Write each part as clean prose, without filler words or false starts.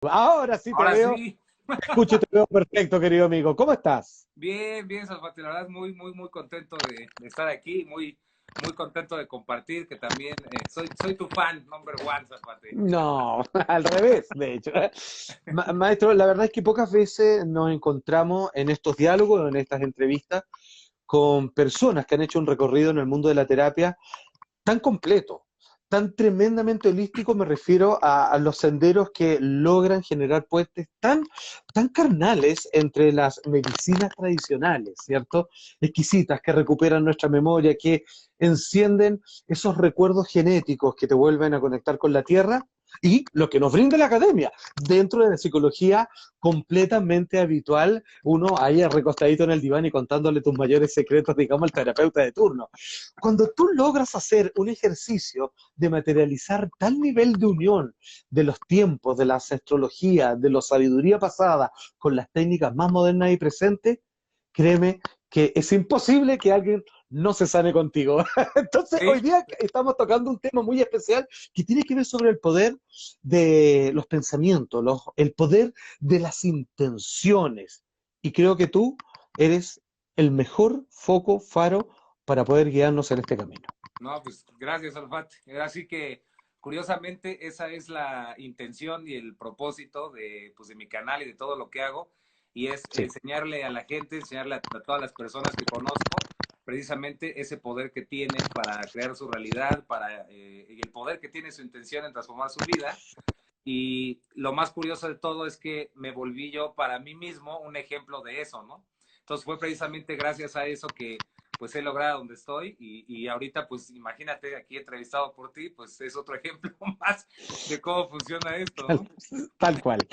Ahora sí te Ahora veo, sí, te escucho y te veo perfecto, querido amigo. ¿Cómo estás? bien, bien, Salfate, la verdad muy contento de estar aquí, muy contento de compartir, que también soy tu fan, number one, Salfate. No, al revés, de hecho. Maestro, la verdad es que pocas veces nos encontramos en estos diálogos, en estas entrevistas, con personas que han hecho un recorrido en el mundo de la terapia tan completo, tan tremendamente holístico, me refiero a los senderos que logran generar puentes tan carnales entre las medicinas tradicionales, ¿cierto? Exquisitas, que recuperan nuestra memoria, que encienden esos recuerdos genéticos que te vuelven a conectar con la tierra. Y lo que nos brinda la academia, dentro de la psicología completamente habitual, uno ahí recostadito en el diván y contándole tus mayores secretos, digamos, al terapeuta de turno. Cuando tú logras hacer un ejercicio de materializar tal nivel de unión de los tiempos, de la astrología, de la sabiduría pasada, con las técnicas más modernas y presentes, créeme que es imposible que alguien no se sane contigo. Entonces, hoy Sí, día estamos tocando un tema muy especial que tiene que ver sobre el poder de los pensamientos, el poder de las intenciones. Y creo que tú eres el mejor foco, faro para poder guiarnos en este camino. no, pues gracias, Salfate. Así que, curiosamente, esa es la intención y el propósito de mi canal y de todo lo que hago, y es Sí. enseñarle a la gente, enseñarle a todas las personas que conozco, precisamente ese poder que tienen para crear su realidad, y el poder que tiene su intención en transformar su vida. Y lo más curioso de todo es que me volví yo para mí mismo un ejemplo de eso, ¿no? Entonces fue precisamente gracias a eso que pues he logrado donde estoy y ahorita pues imagínate aquí entrevistado por ti, pues es otro ejemplo más de cómo funciona esto, Tal, ¿no? tal cual,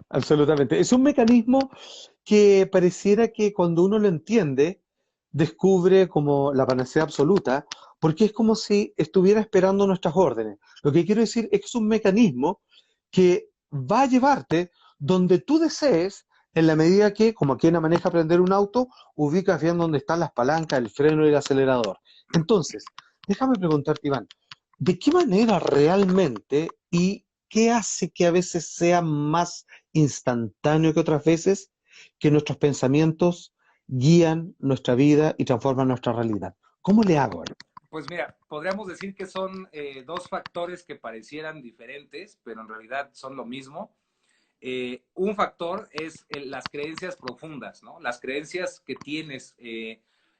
absolutamente. Es un mecanismo que pareciera que cuando uno lo entiende, descubre como la panacea absoluta, porque es como si estuviera esperando nuestras órdenes. Lo que quiero decir es que es un mecanismo que va a llevarte donde tú desees, en la medida que, como quien maneja aprender un auto, ubicas bien dónde están las palancas, el freno y el acelerador. Entonces, déjame preguntarte, Iván, ¿de qué manera realmente y qué hace que a veces sea más instantáneo que otras veces que nuestros pensamientos guían nuestra vida y transforman nuestra realidad? ¿Cómo le hago? Pues mira, podríamos decir que son dos factores que parecieran diferentes, pero en realidad son lo mismo. Un factor es las creencias profundas, ¿no? Las creencias que tienes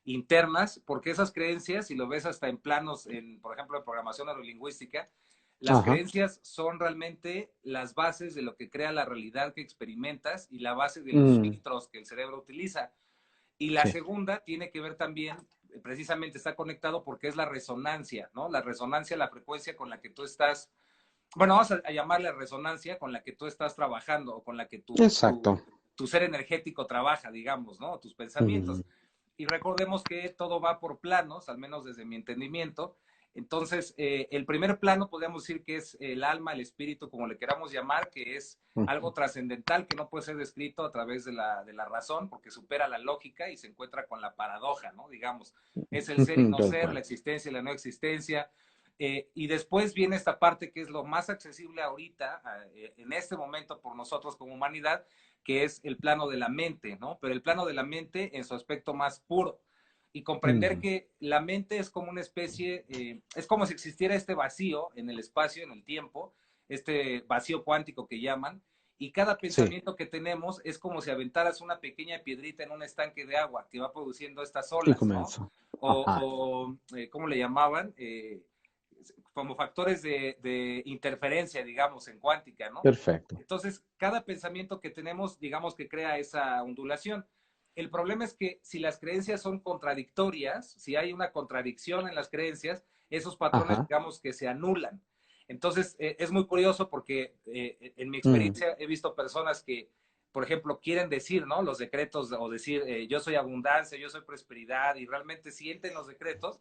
internas, porque esas creencias, si lo ves hasta en planos, por ejemplo, de programación neurolingüística, las Ajá, creencias son realmente las bases de lo que crea la realidad que experimentas y la base de los mm, filtros que el cerebro utiliza. Y la sí, segunda tiene que ver también, precisamente está conectado porque es la resonancia, ¿no? La resonancia, la frecuencia con la que tú estás, bueno, vamos a llamarle resonancia con la que tú estás trabajando o con la que exacto. tu ser energético trabaja, digamos, ¿no? Tus Mm, pensamientos. Y recordemos que todo va por planos, al menos desde mi entendimiento. Entonces, el primer plano podríamos decir que es el alma, el espíritu, como le queramos llamar, que es mm, algo trascendental que no puede ser descrito a través de la razón, porque supera la lógica y se encuentra con la paradoja, ¿no? Digamos, es el ser y no tal ser, la cual. existencia y la no existencia. Y después viene esta parte que es lo más accesible ahorita, en este momento, por nosotros como humanidad, que es el plano de la mente, ¿no? Pero el plano de la mente en su aspecto más puro. Y comprender Mm, que la mente es como una especie, es como si existiera este vacío en el espacio, en el tiempo, este vacío cuántico que llaman, y cada sí, pensamiento que tenemos es como si aventaras una pequeña piedrita en un estanque de agua que va produciendo estas y olas, ¿no? comenzó. Ajá, ¿Cómo le llamaban? Como factores de interferencia, digamos, en cuántica, ¿no? perfecto. Entonces, cada pensamiento que tenemos, digamos que crea esa ondulación. El problema es que si las creencias son contradictorias, si hay una contradicción en las creencias, esos patrones, Ajá, digamos que se anulan. Entonces, es muy curioso porque en mi mm, experiencia he visto personas que, por ejemplo, quieren decir, ¿no? Los decretos o decir, yo soy abundancia, yo soy prosperidad, y realmente sienten los decretos,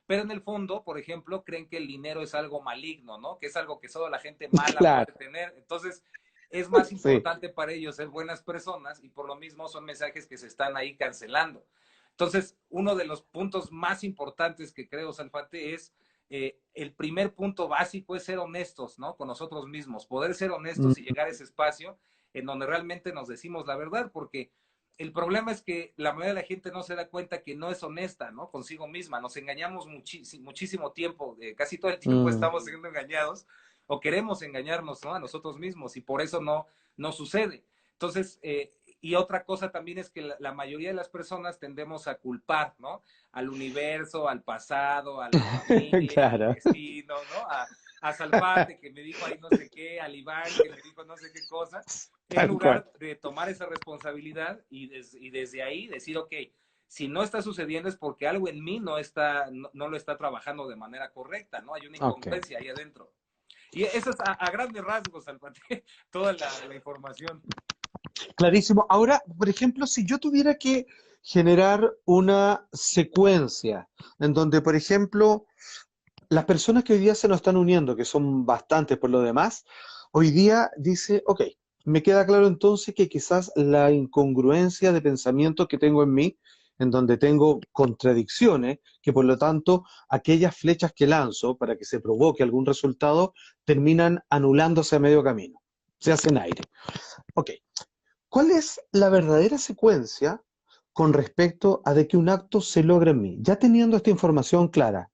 pero en el fondo, por ejemplo, creen que el dinero es algo maligno, ¿no? Que es algo que solo la gente mala claro, puede tener. Entonces, es más sí. importante para ellos ser buenas personas y por lo mismo son mensajes que se están ahí cancelando. Entonces, uno de los puntos más importantes que creo, Salfate, es el primer punto básico es ser honestos, ¿no? Con nosotros mismos, poder ser honestos y mm, llegar a ese espacio en donde realmente nos decimos la verdad, porque el problema es que la mayoría de la gente no se da cuenta que no es honesta, ¿no? Consigo misma. Nos engañamos muchísimo tiempo, casi todo el tiempo mm. estamos siendo engañados o queremos engañarnos, ¿no? A nosotros mismos y por eso no sucede. Entonces, y otra cosa también es que la mayoría de las personas tendemos a culpar, ¿no? Al universo, al pasado, a la familia, al Claro, destino, ¿no? A Salfate que me dijo ahí no sé qué, al Iván que me dijo no sé qué cosa, en tal cual. lugar de tomar esa responsabilidad y desde ahí decir, ok, si no está sucediendo es porque algo en mí no lo está trabajando de manera correcta, ¿no? Hay una Ok, incongruencia ahí adentro. Y eso es a grandes rasgos, Salfate, toda la información. clarísimo. Ahora, por ejemplo, si yo tuviera que generar una secuencia en donde, por ejemplo, las personas que hoy día se nos están uniendo, que son bastantes por lo demás, hoy día dice, ok, me queda claro entonces que quizás la incongruencia de pensamiento que tengo en mí, en donde tengo contradicciones, que por lo tanto aquellas flechas que lanzo para que se provoque algún resultado terminan anulándose a medio camino, se hacen aire. Ok, ¿cuál es la verdadera secuencia con respecto a de que un acto se logre en mí? Ya teniendo esta información clara,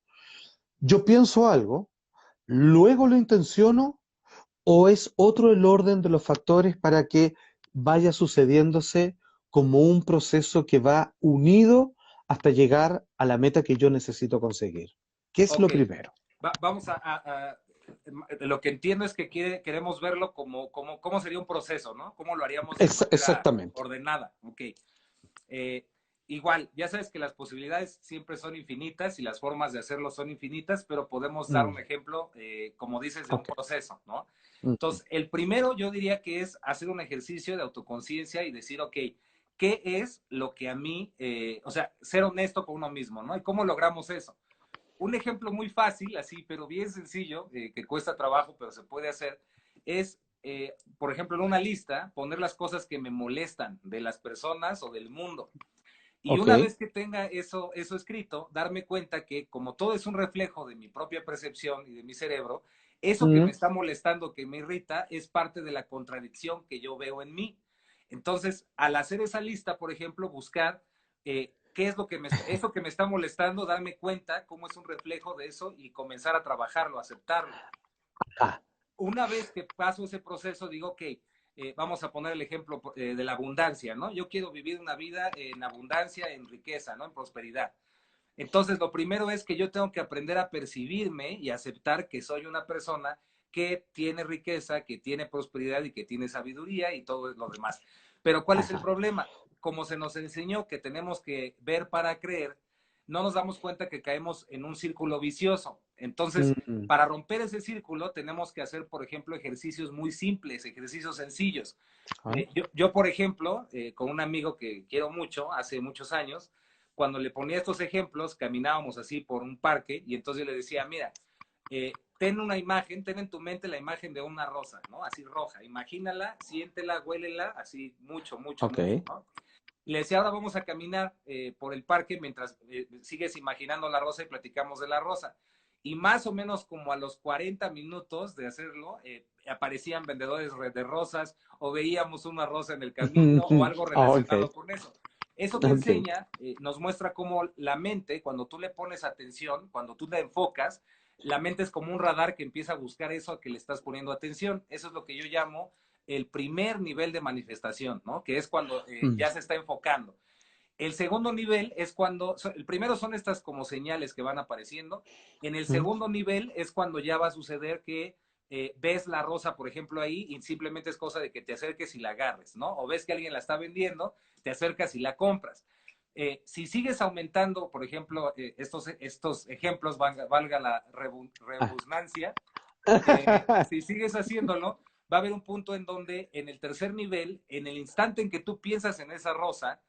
yo pienso algo, luego lo intenciono o es otro el orden de los factores para que vaya sucediéndose como un proceso que va unido hasta llegar a la meta que yo necesito conseguir. ¿Qué es lo Ok, primero? vamos lo que entiendo es que queremos verlo cómo sería un proceso, ¿no? ¿Cómo lo haríamos de manera Exactamente. ordenada? Ok. Eh, igual, ya sabes que las posibilidades siempre son infinitas y las formas de hacerlo son infinitas, pero podemos dar Mm, un ejemplo, como dices, de un ok. proceso, ¿no? Mm, Entonces, el primero yo diría que es hacer un ejercicio de autoconciencia y decir, ok, ¿qué es lo que a mí, o sea, ser honesto con uno mismo, ¿no? ¿Y cómo logramos eso? Un ejemplo muy fácil, así, pero bien sencillo, que cuesta trabajo, pero se puede hacer, es, por ejemplo, en una lista, poner las cosas que me molestan de las personas o del mundo. Y ok. una vez que tenga eso escrito, darme cuenta que como todo es un reflejo de mi propia percepción y de mi cerebro, eso que me Mm, está molestando, que me irrita, es parte de la contradicción que yo veo en mí. Entonces, al hacer esa lista, por ejemplo, buscar qué es eso que me está molestando, darme cuenta cómo es un reflejo de eso y comenzar a trabajarlo, aceptarlo. ah, Una vez que paso ese proceso, digo, que vamos a poner el ejemplo de la abundancia, ¿no? Yo quiero vivir una vida en abundancia, en riqueza, ¿no? En prosperidad. Entonces, lo primero es que yo tengo que aprender a percibirme y aceptar que soy una persona que tiene riqueza, que tiene prosperidad y que tiene sabiduría y todo lo demás. Pero ¿cuál es el ajá. problema? Como se nos enseñó que tenemos que ver para creer, no nos damos cuenta que caemos en un círculo vicioso. Entonces, Mm, para romper ese círculo tenemos que hacer, por ejemplo, ejercicios muy simples, ejercicios sencillos. ah, Por ejemplo, con un amigo que quiero mucho, hace muchos años, cuando le ponía estos ejemplos, caminábamos así por un parque y entonces yo le decía, mira, ten una imagen, ten en tu mente la imagen de una rosa, ¿no? Así roja, imagínala, siéntela, huélela, así mucho, mucho, ok. mucho, ¿no? Y le decía, ahora vamos a caminar por el parque mientras sigues imaginando la rosa y platicamos de la rosa. Y más o menos como a los 40 minutos de hacerlo, aparecían vendedores de rosas o veíamos una rosa en el camino o algo Ok, relacionado con eso. Eso te ok. enseña, nos muestra cómo la mente, cuando tú le pones atención, cuando tú la enfocas, la mente es como un radar que empieza a buscar eso a que le estás poniendo atención. Eso es lo que yo llamo el primer nivel de manifestación, ¿no? Que es cuando Mm, ya se está enfocando. El segundo nivel es cuando, el primero son estas como señales que van apareciendo. En el mm. segundo nivel es cuando ya va a suceder que ves la rosa, por ejemplo, ahí y simplemente es cosa de que te acerques y la agarres, ¿no? O ves que alguien la está vendiendo, te acercas y la compras. Si sigues aumentando, por ejemplo, estos ejemplos, valga la Ah. rebusnancia, si sigues haciéndolo, va a haber un punto en donde en el tercer nivel, en el instante en que tú piensas en esa rosa,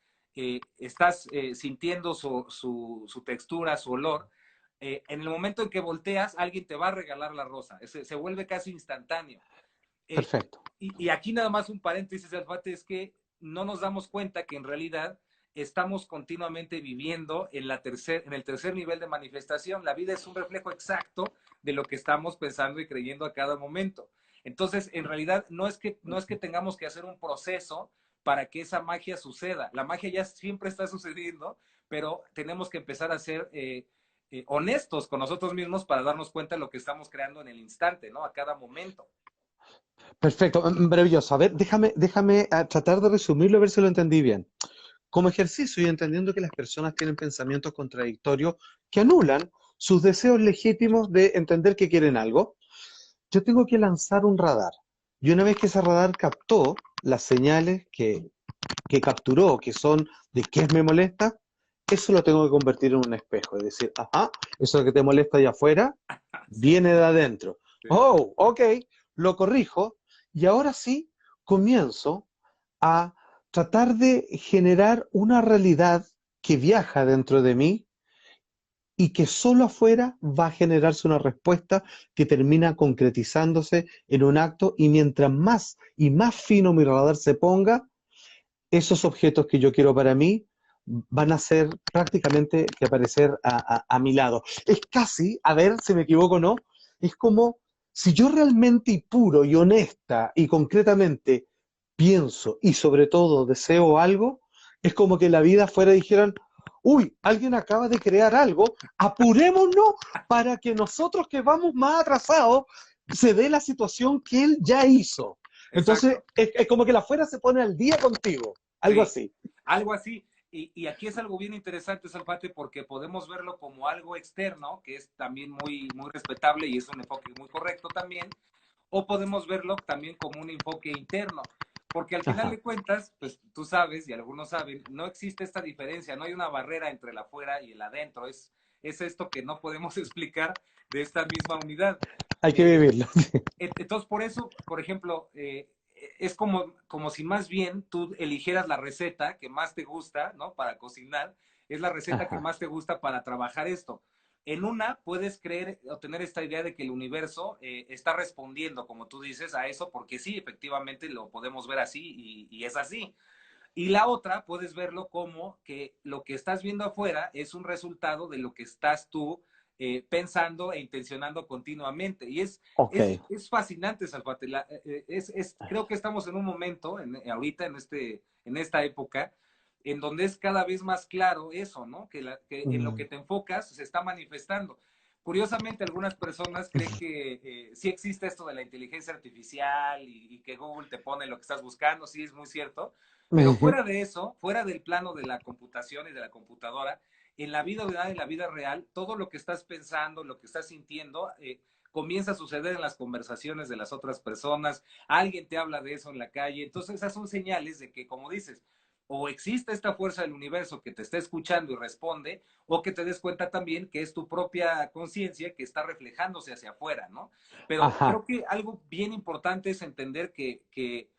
estás sintiendo su textura, su olor, en el momento en que volteas, alguien te va a regalar la rosa. Se vuelve casi instantáneo. Eh, Perfecto. y aquí nada más un paréntesis, Alfate, es que no nos damos cuenta que en realidad estamos continuamente viviendo en el tercer nivel de manifestación. La vida es un reflejo exacto de lo que estamos pensando y creyendo a cada momento. Entonces, en realidad, no es que tengamos que hacer un proceso para que esa magia suceda. La magia ya siempre está sucediendo, pero tenemos que empezar a ser honestos con nosotros mismos para darnos cuenta de lo que estamos creando en el instante, ¿no? A cada momento. Perfecto, maravilloso. A ver, déjame tratar de resumirlo, a ver si lo entendí bien. Como ejercicio y entendiendo que las personas tienen pensamientos contradictorios que anulan sus deseos legítimos de entender que quieren algo, yo tengo que lanzar un radar. Y una vez que ese radar captó las señales que capturó, que son de qué me molesta, eso lo tengo que convertir en un espejo. Es decir, ajá, eso que te molesta allá afuera Sí, viene de adentro. sí. Oh, ok, lo corrijo y ahora sí comienzo a tratar de generar una realidad que viaja dentro de mí y que solo afuera va a generarse una respuesta que termina concretizándose en un acto y mientras más y más fino mi radar se ponga, esos objetos que yo quiero para mí van a ser prácticamente que aparecer a mi lado. Es casi, a ver si me equivoco o no, es como si yo realmente y puro y honesta y concretamente pienso y sobre todo deseo algo, es como que la vida fuera y dijeran, uy, alguien acaba de crear algo, apurémonos para que nosotros que vamos más atrasados se dé la situación que él ya hizo. Entonces, Exacto. es como que la afuera se pone al día contigo, algo Sí, así. algo así. Y aquí es algo bien interesante, Salpate, porque podemos verlo como algo externo, que es también muy respetable y es un enfoque muy correcto también, o podemos verlo también como un enfoque interno, porque al final Ajá. de cuentas, pues tú sabes y algunos saben, no existe esta diferencia, no hay una barrera entre el afuera y el adentro, es esto que no podemos explicar de esta misma unidad. Hay que Eh, vivirlo. entonces, por eso, por ejemplo, es como si más bien tú eligieras la receta que más te gusta, ¿no? Para cocinar, es la receta que Ajá. más te gusta para trabajar esto. En una puedes creer o tener esta idea de que el universo está respondiendo, como tú dices, a eso, porque sí, efectivamente lo podemos ver así y es así. Y la otra, puedes verlo como que lo que estás viendo afuera es un resultado de lo que estás tú pensando e intencionando continuamente. Y Ok. es fascinante, Salvate. Creo que estamos en un momento, ahorita, en esta época, en donde es cada vez más claro eso, ¿no? Que en lo Mm. que te enfocas se está manifestando. Curiosamente, algunas personas creen que sí existe esto de la inteligencia artificial y que Google te pone lo que estás buscando, sí es muy cierto, pero Ujú. fuera de eso, fuera del plano de la computación y de la computadora, en la vida real, en la vida real, todo lo que estás pensando, lo que estás sintiendo, comienza a suceder en las conversaciones de las otras personas, alguien te habla de eso en la calle, entonces esas son señales de que, como dices, o existe esta fuerza del universo que te está escuchando y responde, o que te des cuenta también que es tu propia conciencia que está reflejándose hacia afuera, ¿no? Pero Ajá. creo que algo bien importante es entender que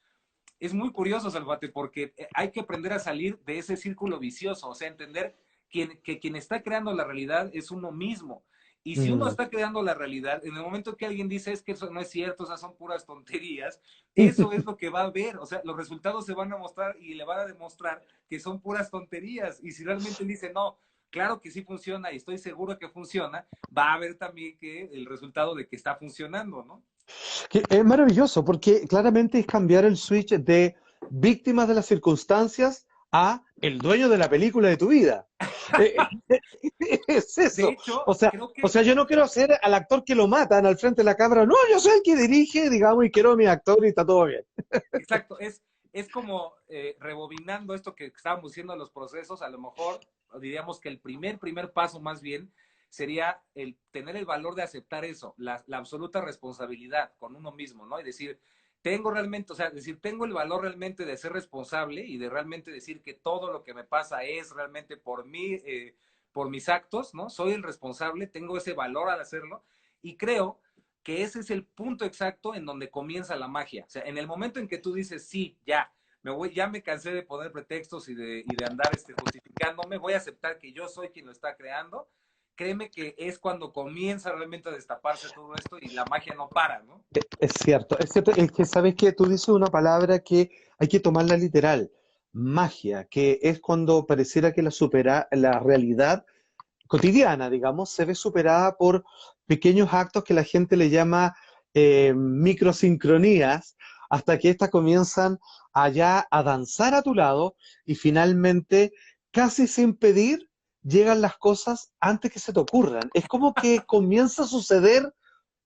es muy curioso, Salvate, porque hay que aprender a salir de ese círculo vicioso, o sea, entender que quien está creando la realidad es uno mismo. Y si uno Mm. está creando la realidad, en el momento que alguien dice es que eso no es cierto, esas son puras tonterías, eso es lo que va a ver, o sea, los resultados se van a mostrar y le van a demostrar que son puras tonterías. Y si realmente dice, no, claro que sí funciona y estoy seguro que funciona, va a ver también que el resultado de que está funcionando, ¿no? Es maravilloso porque claramente es cambiar el switch de víctimas de las circunstancias a el dueño de la película de tu vida. Es De eso. hecho, O sea, creo o que sea, yo no quiero ser al actor que lo matan al frente de la cámara. No, yo soy el que dirige, digamos, y quiero a mi actor y está todo bien. exacto, es como rebobinando esto que estábamos diciendo los procesos, a lo mejor diríamos que el primer paso más bien sería el tener el valor de aceptar eso, la absoluta responsabilidad con uno mismo, ¿no? Y decir, tengo realmente, o sea, decir, tengo el valor realmente de ser responsable y de realmente decir que todo lo que me pasa es realmente por mí, por mis actos, ¿no? Soy el responsable, tengo ese valor al hacerlo y creo que ese es el punto exacto en donde comienza la magia. O sea, en el momento en que tú dices, sí, ya, ya me cansé de poner pretextos y de andar justificándome, voy a aceptar que yo soy quien lo está creando, créeme que es cuando comienza realmente a destaparse todo esto y la magia no para, ¿no? Es cierto, es cierto, es que sabes que tú dices una palabra que hay que tomarla literal. magia, que es cuando pareciera que la realidad cotidiana, digamos, se ve superada por pequeños actos que la gente le llama microsincronías, hasta que éstas comienzan allá a danzar a tu lado y finalmente, casi sin pedir, llegan las cosas antes que se te ocurran. Es como que comienza a suceder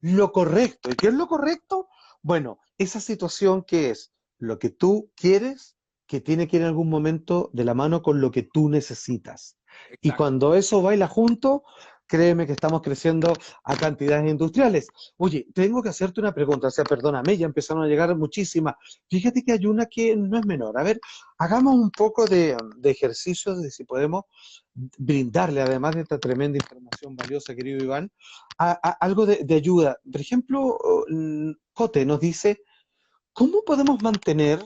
lo correcto. ¿Y qué es lo correcto? Bueno, esa situación que es lo que tú quieres, que tiene que ir en algún momento de la mano con lo que tú necesitas. Y Exacto. cuando eso baila junto, créeme que estamos creciendo a cantidades industriales. Oye, tengo que hacerte una pregunta, o sea, perdóname, ya empezaron a llegar muchísimas. Fíjate que hay una que no es menor. A ver, hagamos un poco de ejercicios de si podemos brindarle, además de esta tremenda información valiosa, querido Iván, algo de ayuda. Por ejemplo, Cote nos dice, ¿cómo podemos mantener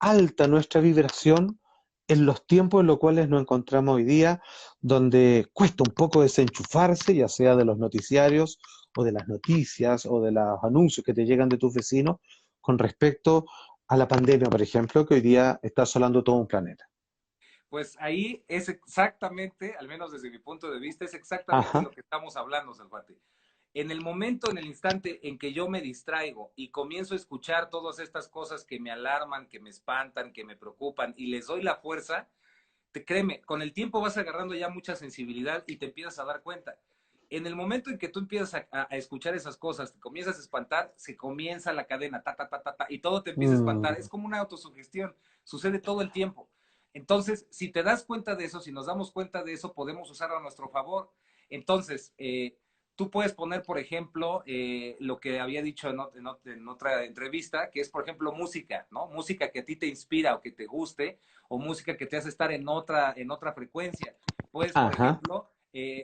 alta nuestra vibración en los tiempos en los cuales nos encontramos hoy día, donde cuesta un poco desenchufarse, ya sea de los noticiarios o de las noticias o de los anuncios que te llegan de tus vecinos con respecto a la pandemia, por ejemplo, que hoy día está asolando todo un planeta? Pues ahí es exactamente, al menos desde mi punto de vista, es exactamente Ajá, lo que estamos hablando, Salvate. En el momento, en el instante en que yo me distraigo y comienzo a escuchar todas estas cosas que me alarman, que me espantan, que me preocupan y les doy la fuerza, créeme, con el tiempo vas agarrando ya mucha sensibilidad y te empiezas a dar cuenta. En el momento en que tú empiezas a escuchar esas cosas, te comienzas a espantar, se comienza la cadena, ta, ta, ta, ta, ta, y todo te empieza a espantar. Es mm, como una autosugestión, sucede todo el tiempo. Entonces, si te das cuenta de eso, si nos damos cuenta de eso, podemos usarlo a nuestro favor. Entonces, tú puedes poner, por ejemplo, lo que había dicho en otra entrevista, que es, por ejemplo, música, ¿no? Música que a ti te inspira o que te guste, o música que te hace estar en otra frecuencia. Puedes, por ajá, ejemplo,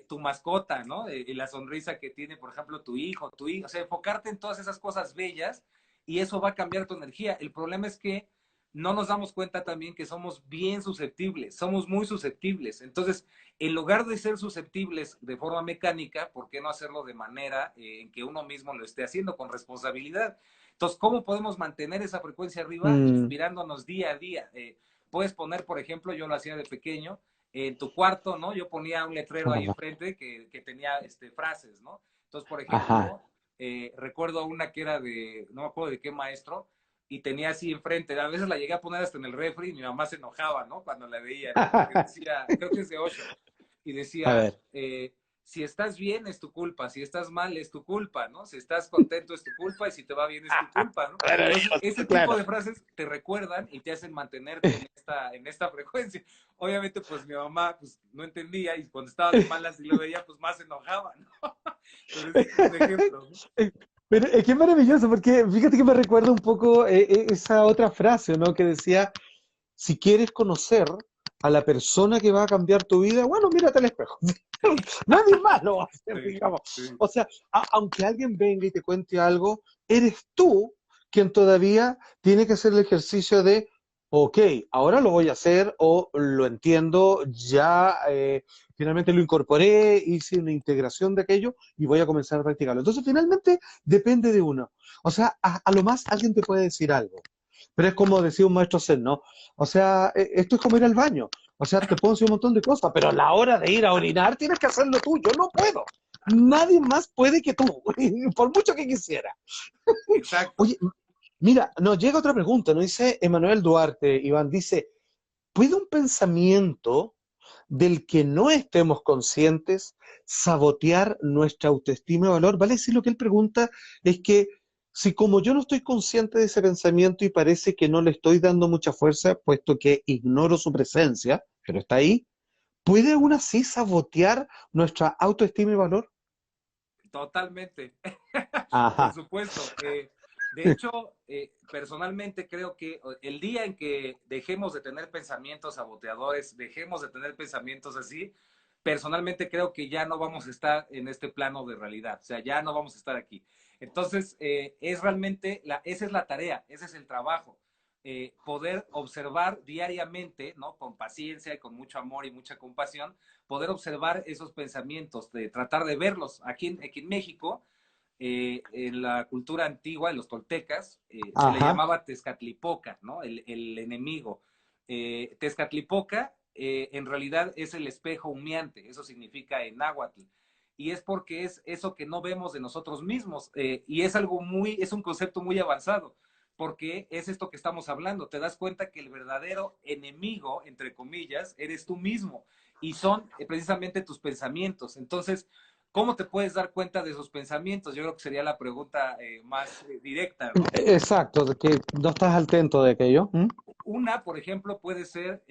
tu mascota, ¿no? La sonrisa que tiene, por ejemplo, tu hijo, o sea, enfocarte en todas esas cosas bellas y eso va a cambiar tu energía. El problema es que no nos damos cuenta también que somos bien susceptibles, somos muy susceptibles. Entonces, en lugar de ser susceptibles de forma mecánica, ¿por qué no hacerlo de manera en que uno mismo lo esté haciendo con responsabilidad? Entonces, ¿cómo podemos mantener esa frecuencia arriba? mm, Inspirándonos día a día. Puedes poner, por ejemplo, yo lo hacía de pequeño, en tu cuarto, ¿no? Yo ponía un letrero ahí enfrente que tenía frases, ¿no? Entonces, por ajá. ejemplo, recuerdo una que era no me acuerdo de qué maestro, y tenía así enfrente, a veces la llegué a poner hasta en el refri y mi mamá se enojaba, ¿no? Cuando la veía, ¿no? Porque decía, creo que es de Osho, y A decía, ver, si estás bien es tu culpa, si estás mal es tu culpa, ¿no? Si estás contento es tu culpa y si te va bien es tu culpa, ¿no? Entonces, ese maravilloso, tipo claro. de frases te recuerdan y te hacen mantenerte en esta frecuencia. Obviamente, pues mi mamá pues, no entendía y cuando estaba de malas y lo veía, pues más se enojaba, ¿no? Pero ese es un ejemplo, ¿no? Pero es que es maravilloso, porque fíjate que me recuerda un poco esa otra frase, ¿no? Que decía, si quieres conocer a la persona que va a cambiar tu vida, bueno, mírate al espejo. Sí, Nadie más lo va a hacer, sí, digamos. sí. O sea, aunque alguien venga y te cuente algo, eres tú quien todavía tiene que hacer el ejercicio de, ok, ahora lo voy a hacer o lo entiendo, ya finalmente lo incorporé, hice una integración de aquello y voy a comenzar a practicarlo. Entonces, finalmente, depende de uno. O sea, a lo más alguien te puede decir algo, pero es como decía un maestro Zen, ¿no? O sea, esto es como ir al baño. O sea, te puedo decir un montón de cosas, pero a la hora de ir a orinar tienes que hacerlo tú. Yo no puedo. Nadie más puede que tú, por mucho que quisiera. Exacto. Oye, mira, nos llega otra pregunta, nos dice Emanuel Duarte, Iván, dice, ¿puede un pensamiento del que no estemos conscientes sabotear nuestra autoestima y valor? Vale decir, lo que él pregunta es que si como yo no estoy consciente de ese pensamiento y parece que no le estoy dando mucha fuerza, puesto que ignoro su presencia, pero está ahí, ¿puede aún así sabotear nuestra autoestima y valor? Totalmente. Por Ajá. supuesto. De hecho, personalmente creo que el día en que dejemos de tener pensamientos saboteadores, dejemos de tener pensamientos así, personalmente creo que ya no vamos a estar en este plano de realidad, o sea, ya no vamos a estar aquí. Entonces, es realmente, esa es la tarea, ese es el trabajo, poder observar diariamente, ¿no? Con paciencia y con mucho amor y mucha compasión, poder observar esos pensamientos, de tratar de verlos. Aquí en México, en la cultura antigua, en los toltecas, se le Ajá. llamaba Tezcatlipoca, ¿no? El enemigo. Tezcatlipoca en realidad es el espejo humeante, eso significa en náhuatl. Y es porque es eso que no vemos de nosotros mismos. Y es algo muy, es un concepto muy avanzado, porque es esto que estamos hablando. Te das cuenta que el verdadero enemigo, entre comillas, eres tú mismo. Y son precisamente tus pensamientos. Entonces, ¿cómo te puedes dar cuenta de esos pensamientos? Yo creo que sería la pregunta más directa, ¿no? Exacto, de que no estás al tanto de aquello. ¿Mm? Una, por ejemplo, puede ser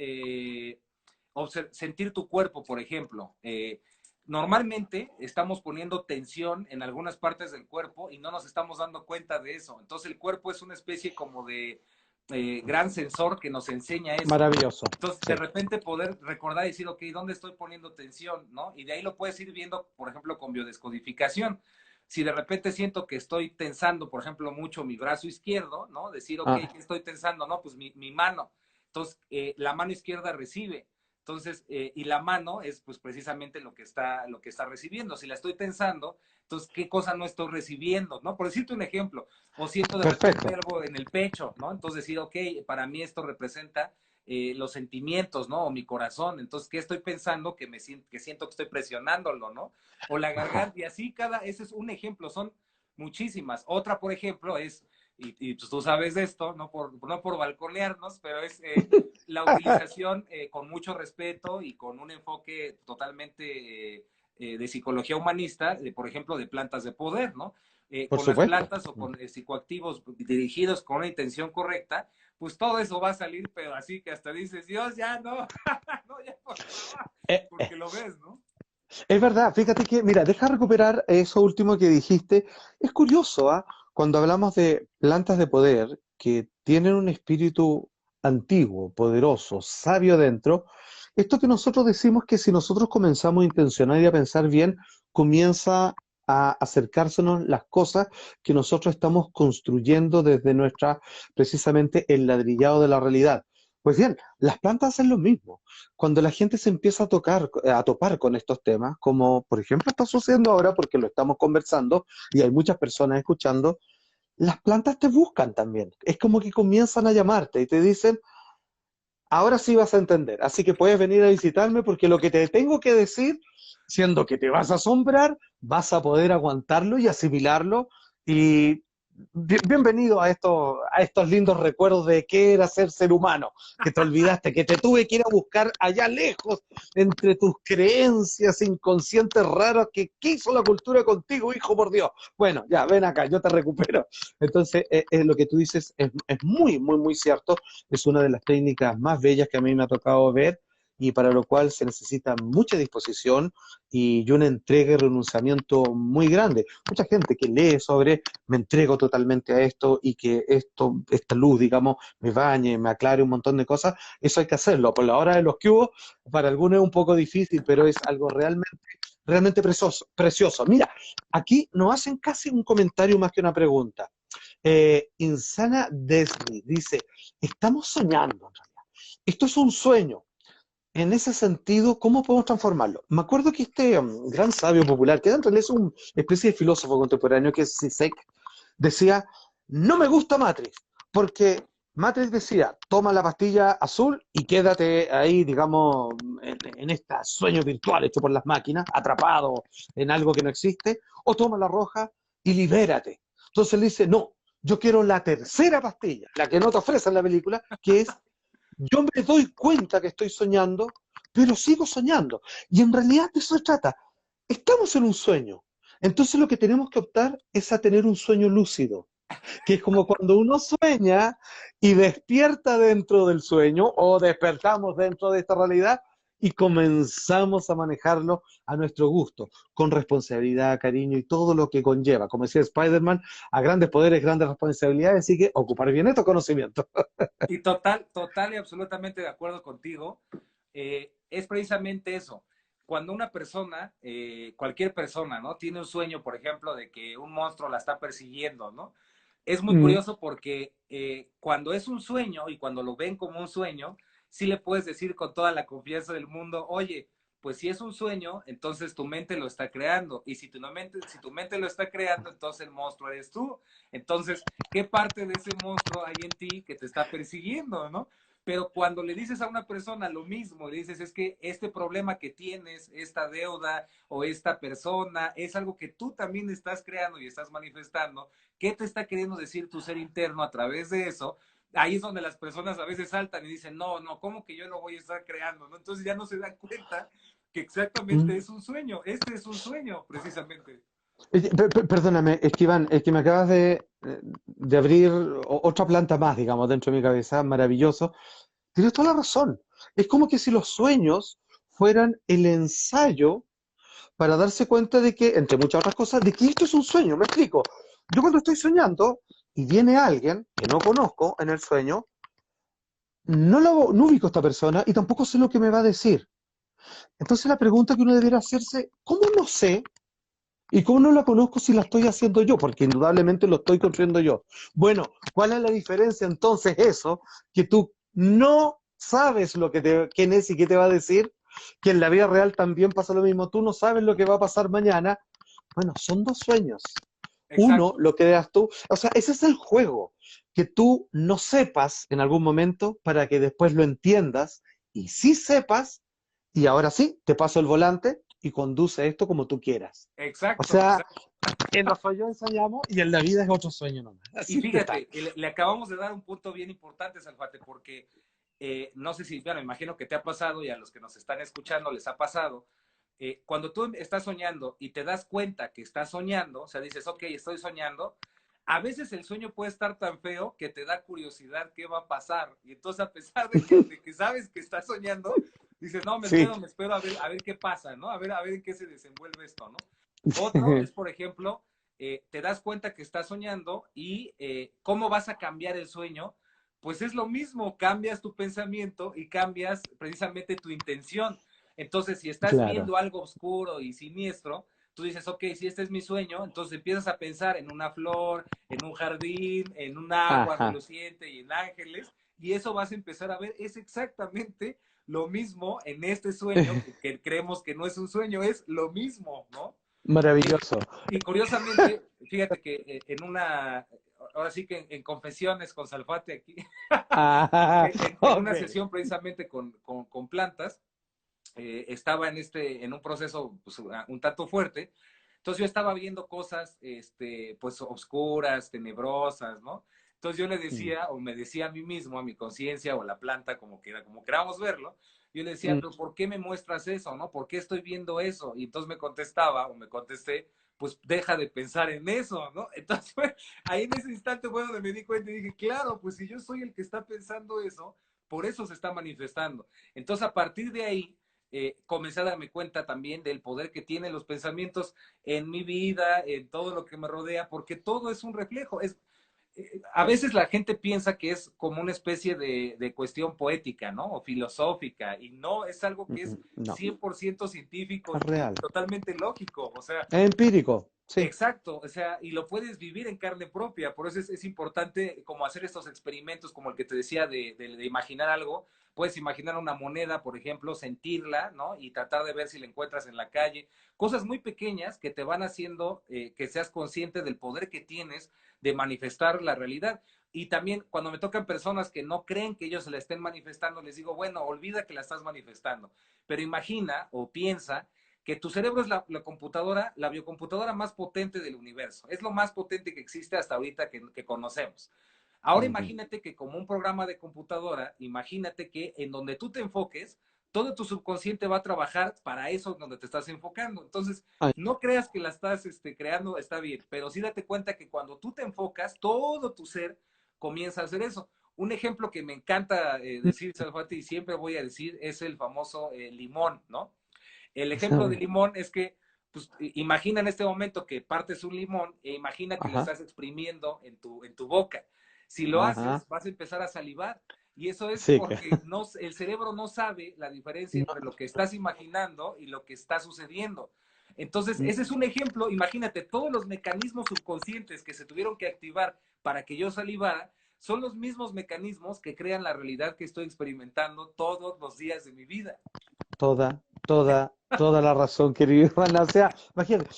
sentir tu cuerpo, por ejemplo. Normalmente estamos poniendo tensión en algunas partes del cuerpo y no nos estamos dando cuenta de eso. Entonces el cuerpo es una especie como de gran sensor que nos enseña eso. Maravilloso, Entonces, de sí. repente poder recordar y decir, ok, ¿dónde estoy poniendo tensión? ¿No? Y de ahí lo puedes ir viendo, por ejemplo, con biodescodificación. Si de repente siento que estoy tensando, por ejemplo, mucho mi brazo izquierdo, ¿no? Decir, ok, Ah, ¿qué estoy tensando? No, pues mi mano. Entonces, la mano izquierda recibe. Entonces, y la mano es pues precisamente lo que está recibiendo. Si la estoy tensando, entonces, ¿qué cosa no estoy recibiendo? ¿No? Por decirte un ejemplo, o siento de repente perfecto. algo en el pecho, ¿no? Entonces decir, ok, para mí esto representa los sentimientos, ¿no? O mi corazón. Entonces, ¿qué estoy pensando? Que siento que estoy presionándolo, ¿no? O la Ajá. garganta, y así ese es un ejemplo, son muchísimas. Otra, por ejemplo, es, y pues tú sabes de esto, no por balconearnos, pero es la utilización con mucho respeto y con un enfoque totalmente de psicología humanista, por ejemplo, de plantas de poder, ¿no? Por Con las supuesto. plantas o con psicoactivos dirigidos con una intención correcta, pues todo eso va a salir, pero así que hasta dices, Dios, ya no, no, ya por favor, Eh, porque lo ves, ¿no? Es verdad, fíjate que, mira, deja recuperar eso último que dijiste. Es curioso, ¿ah? Cuando hablamos de plantas de poder que tienen un espíritu antiguo, poderoso, sabio dentro, esto que nosotros decimos que si nosotros comenzamos a intencionar y a pensar bien, comienza a acercársenos las cosas que nosotros estamos construyendo desde nuestra, precisamente, el ladrillado de la realidad. Pues bien, las plantas hacen lo mismo cuando la gente se empieza a tocar, a topar con estos temas, como por ejemplo está sucediendo ahora porque lo estamos conversando y hay muchas personas escuchando, las plantas te buscan también. Es como que comienzan a llamarte y te dicen, ahora sí vas a entender, así que puedes venir a visitarme porque lo que te tengo que decir, siendo que te vas a asombrar, vas a poder aguantarlo y asimilarlo y bienvenido a estos lindos recuerdos de qué era ser humano, que te olvidaste, que te tuve que ir a buscar allá lejos, entre tus creencias inconscientes raras que quiso la cultura contigo, hijo por Dios. Bueno, ya, ven acá, yo te recupero. Entonces, lo que tú dices es muy, muy, muy cierto. Es una de las técnicas más bellas que a mí me ha tocado ver y para lo cual se necesita mucha disposición y una entrega y renunciamiento muy grande. Mucha gente que lee sobre me entrego totalmente a esto y que esta luz, digamos, me bañe, me aclare un montón de cosas, eso hay que hacerlo. Por la hora de los que hubo, para algunos es un poco difícil, pero es algo realmente precioso, precioso. Mira, aquí nos hacen casi un comentario más que una pregunta. Insana Desni dice, estamos soñando en realidad. Esto es un sueño. En ese sentido, ¿cómo podemos transformarlo? Me acuerdo que este gran sabio popular, que en realidad es una especie de filósofo contemporáneo, que es Zizek, decía, no me gusta Matrix, porque Matrix decía, toma la pastilla azul y quédate ahí, digamos, en este sueño virtual hecho por las máquinas, atrapado en algo que no existe, o toma la roja y libérate. Entonces él dice, no, yo quiero la tercera pastilla, la que no te ofrece en la película, que es yo me doy cuenta que estoy soñando, pero sigo soñando. Y en realidad de eso se trata. Estamos en un sueño. Entonces lo que tenemos que optar es a tener un sueño lúcido, que es como cuando uno sueña y despierta dentro del sueño o despertamos dentro de esta realidad y comenzamos a manejarlo a nuestro gusto, con responsabilidad, cariño y todo lo que conlleva. Como decía Spider-Man, a grandes poderes, grandes responsabilidades, así que ocupar bien estos conocimientos. Y total y absolutamente de acuerdo contigo. Es precisamente eso. Cuando una persona, cualquier persona, ¿no? Tiene un sueño, por ejemplo, de que un monstruo la está persiguiendo, ¿no? Es muy Mm, curioso porque cuando es un sueño y cuando lo ven como un sueño, sí le puedes decir con toda la confianza del mundo, oye, pues si es un sueño, entonces tu mente lo está creando. Y si tu mente lo está creando, entonces el monstruo eres tú. Entonces, ¿qué parte de ese monstruo hay en ti que te está persiguiendo, no? Pero cuando le dices a una persona lo mismo, le dices, es que este problema que tienes, esta deuda o esta persona, es algo que tú también estás creando y estás manifestando, ¿qué te está queriendo decir tu ser interno a través de eso? Ahí es donde las personas a veces saltan y dicen, no, no, ¿cómo que yo lo voy a estar creando? ¿No? Entonces ya no se dan cuenta que exactamente Mm. es un sueño. Este es un sueño, precisamente. Perdóname, es que Iván, es que me acabas de abrir otra planta más, digamos, dentro de mi cabeza, maravilloso. Tienes toda la razón. Es como que si los sueños fueran el ensayo para darse cuenta de que, entre muchas otras cosas, de que esto es un sueño. Me explico. Yo cuando estoy soñando y viene alguien que no conozco en el sueño, no ubico a esta persona y tampoco sé lo que me va a decir. Entonces la pregunta que uno debería hacerse, ¿cómo no sé y cómo no la conozco si la estoy haciendo yo? Porque indudablemente lo estoy construyendo yo. Bueno, ¿cuál es la diferencia entonces eso? Que tú no sabes quién es y qué te va a decir, que en la vida real también pasa lo mismo, tú no sabes lo que va a pasar mañana. Bueno, son dos sueños. Uno, Exacto, lo creas tú. O sea, ese es el juego. Que tú no sepas en algún momento para que después lo entiendas y sí sepas, y ahora sí, te paso el volante y conduce esto como tú quieras. O exacto, sea, exacto. en los sueños ensayamos y en la vida es otro sueño nomás. Y Así de tal. fíjate, le acabamos de dar un punto bien importante, Salfate, porque no sé si, bueno, imagino que te ha pasado y a los que nos están escuchando les ha pasado. Cuando tú estás soñando y te das cuenta que estás soñando, o sea, dices, ok, estoy soñando, a veces el sueño puede estar tan feo que te da curiosidad qué va a pasar. Y entonces, a pesar de que sabes que estás soñando, dices, no, Sí. me espero a ver qué pasa, ¿no? A ver en qué se desenvuelve esto, ¿no? Otro es, por ejemplo, te das cuenta que estás soñando y cómo vas a cambiar el sueño, pues es lo mismo, cambias tu pensamiento y cambias precisamente tu intención. Entonces, si estás Claro. viendo algo oscuro y siniestro, tú dices, ok, si este es mi sueño, entonces empiezas a pensar en una flor, en un jardín, en un agua Ajá. reluciente y en ángeles, y eso vas a empezar a ver, es exactamente lo mismo en este sueño, que creemos que no es un sueño, es lo mismo, ¿no? Y, Maravilloso. y curiosamente, fíjate que en una, ahora sí que en confesiones con Salfate aquí, Ah, en una ok. sesión precisamente con plantas, estaba en un proceso pues, un tanto fuerte. Entonces yo estaba viendo cosas, pues, oscuras, tenebrosas, ¿no? Entonces yo le Mm, decía, o me decía a mí mismo, a mi conciencia, o a la planta, como queramos verlo, yo le decía, mm. pero ¿por qué me muestras eso, no? ¿Por qué estoy viendo eso? Y entonces me contestaba, o me contesté, pues deja de pensar en eso, ¿no? Entonces ahí en ese instante fue donde me di cuenta y dije, claro, pues si yo soy el que está pensando eso, por eso se está manifestando. Entonces a partir de ahí, comencé a darme cuenta también del poder que tienen los pensamientos en mi vida, en todo lo que me rodea, porque todo es un reflejo. A veces la gente piensa que es como una especie de cuestión poética, ¿no? O filosófica, y no, es algo que es No, 100% científico es y real. totalmente lógico. O sea, Es empírico, sí. exacto, o sea, y lo puedes vivir en carne propia, por eso es importante como hacer estos experimentos como el que te decía de imaginar algo, puedes imaginar una moneda, por ejemplo, sentirla, ¿no? Y tratar de ver si la encuentras en la calle, cosas muy pequeñas que te van haciendo que seas consciente del poder que tienes de manifestar la realidad. Y también cuando me tocan personas que no creen que ellos se la estén manifestando, les digo, bueno, olvida que la estás manifestando, pero imagina o piensa que tu cerebro es la computadora, la biocomputadora más potente del universo. Es lo más potente que existe hasta ahorita que conocemos. Ahora Ujú. imagínate que como un programa de computadora, imagínate que en donde tú te enfoques, todo tu subconsciente va a trabajar para eso donde te estás enfocando. Entonces, Ay, no creas que la estás creando, está bien, pero sí date cuenta que cuando tú te enfocas, todo tu ser comienza a hacer eso. Un ejemplo que me encanta decir, Salfate, y siempre voy a decir, es el famoso limón, ¿no? El ejemplo de limón es que, pues, imagina en este momento que partes un limón e imagina que lo ajá, estás exprimiendo en tu boca. Si lo ajá. haces, vas a empezar a salivar. Y eso es Sí, porque no, el cerebro no sabe la diferencia entre lo que estás imaginando y lo que está sucediendo. Entonces, ese es un ejemplo. Imagínate, todos los mecanismos subconscientes que se tuvieron que activar para que yo salivara son los mismos mecanismos que crean la realidad que estoy experimentando todos los días de mi vida. toda la razón, querido Iván. O sea, imagínate,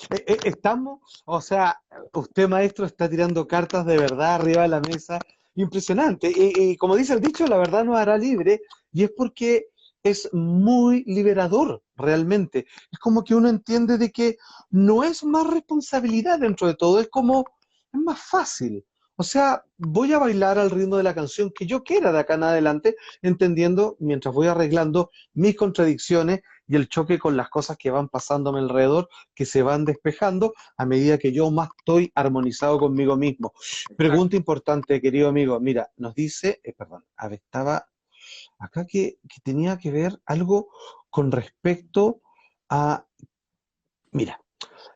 estamos, o sea, usted maestro está tirando cartas de verdad arriba de la mesa impresionante. Y como dice el dicho, la verdad nos hará libre, y es porque es muy liberador, realmente. Es como que uno entiende de que no es más responsabilidad dentro de todo, es como, es más fácil. O sea, voy a bailar al ritmo de la canción que yo quiera de acá en adelante, entendiendo, mientras voy arreglando mis contradicciones y el choque con las cosas que van pasando a mi alrededor, que se van despejando a medida que yo más estoy armonizado conmigo mismo. Pregunta Exacto. importante, querido amigo. Mira, nos dice, perdón, a ver, estaba acá que tenía que ver algo con respecto a, mira,